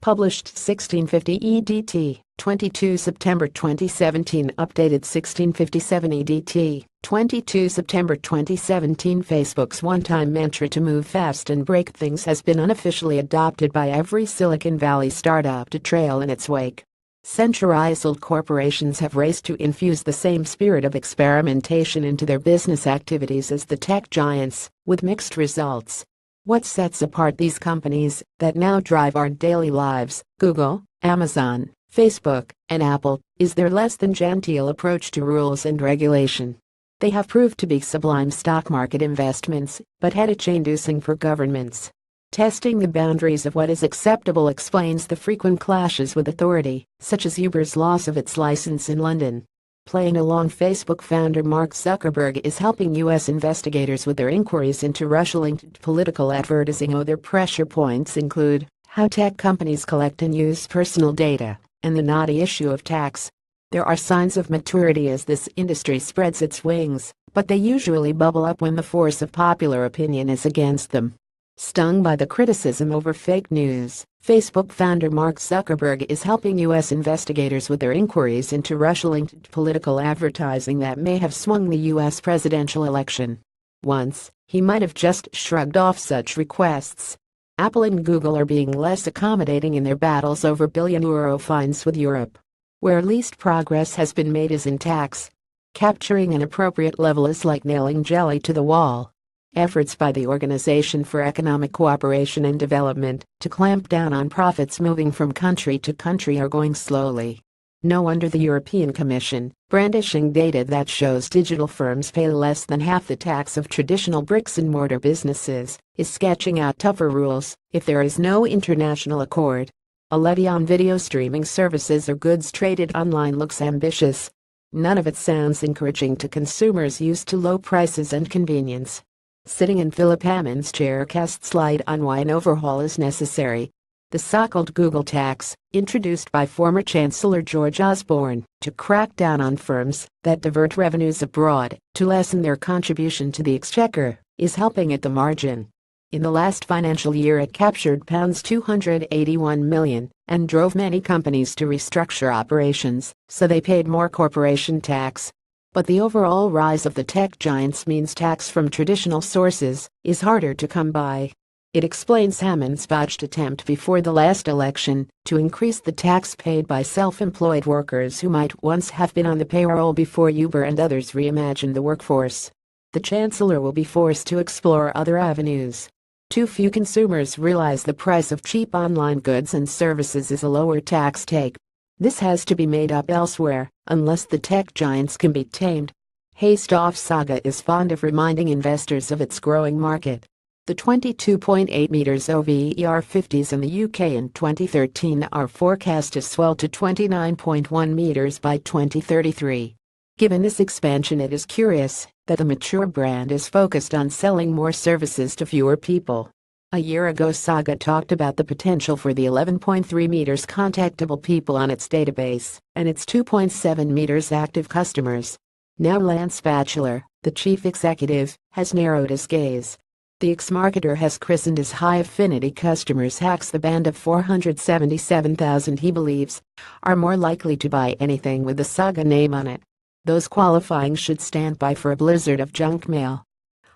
Published 1650 EDT, 22 September 2017. Updated 1657 EDT, 22 September 2017. Facebook's one-time mantra to move fast and break things has been unofficially adopted by every Silicon Valley startup to trail in its wake. Centralized corporations have raced to infuse the same spirit of experimentation into their business activities as the tech giants, with mixed results. What sets apart these companies that now drive our daily lives, Google, Amazon, Facebook, and Apple, is their less than genteel approach to rules and regulation. They have proved to be sublime stock market investments, but headache-inducing for governments. Testing the boundaries of what is acceptable explains the frequent clashes with authority, such as Uber's loss of its license in London. Playing along, Facebook founder Mark Zuckerberg is helping U.S. investigators with their inquiries into Russia-linked political advertising. Other pressure points include how tech companies collect and use personal data, and the knotty issue of tax. There are signs of maturity as this industry spreads its wings, but they usually bubble up when the force of popular opinion is against them. Stung by the criticism over fake news, Facebook founder Mark Zuckerberg is helping U.S. investigators with their inquiries into Russia-linked political advertising that may have swung the U.S. presidential election. Once, he might have just shrugged off such requests. Apple and Google are being less accommodating in their battles over billion-euro fines with Europe. Where least progress has been made is in tax. Capturing an appropriate level is like nailing jelly to the wall. Efforts by the Organization for Economic Cooperation and Development to clamp down on profits moving from country to country are going slowly. No wonder the European Commission, brandishing data that shows digital firms pay less than half the tax of traditional bricks-and-mortar businesses, is sketching out tougher rules if there is no international accord. A levy on video streaming services or goods traded online looks ambitious. None of it sounds encouraging to consumers used to low prices and convenience. Sitting in Philip Hammond's chair casts light on why an overhaul is necessary. The so-called Google tax, introduced by former Chancellor George Osborne to crack down on firms that divert revenues abroad to lessen their contribution to the exchequer, is helping at the margin. In the last financial year it captured £281 million and drove many companies to restructure operations, so they paid more corporation tax. But the overall rise of the tech giants means tax from traditional sources is harder to come by. It explains Hammond's botched attempt before the last election to increase the tax paid by self-employed workers who might once have been on the payroll before Uber and others reimagined the workforce. The Chancellor will be forced to explore other avenues. Too few consumers realize the price of cheap online goods and services is a lower tax take. This has to be made up elsewhere, unless the tech giants can be tamed. Haystaff Saga is fond of reminding investors of its growing market. The 22.8 meters OVER50s in the UK in 2013 are forecast to swell to 29.1 meters by 2033. Given this expansion, it is curious that the mature brand is focused on selling more services to fewer people. A year ago, Saga talked about the potential for the 11.3 meters contactable people on its database and its 2.7 meters active customers. Now Lance Batchelor, the chief executive, has narrowed his gaze. The ex-marketer has christened his high-affinity customers hacks, the band of 477,000 he believes are more likely to buy anything with the Saga name on it. Those qualifying should stand by for a blizzard of junk mail.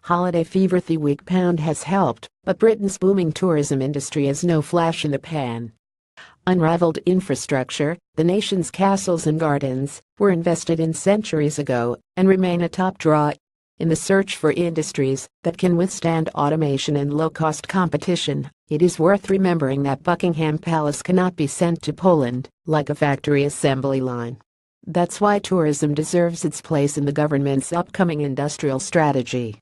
Holiday fever. The weak pound has helped, but Britain's booming tourism industry is no flash in the pan. Unrivaled infrastructure, the nation's castles and gardens, were invested in centuries ago and remain a top draw. In the search for industries that can withstand automation and low-cost competition, it is worth remembering that Buckingham Palace cannot be sent to Poland like a factory assembly line. That's why tourism deserves its place in the government's upcoming industrial strategy.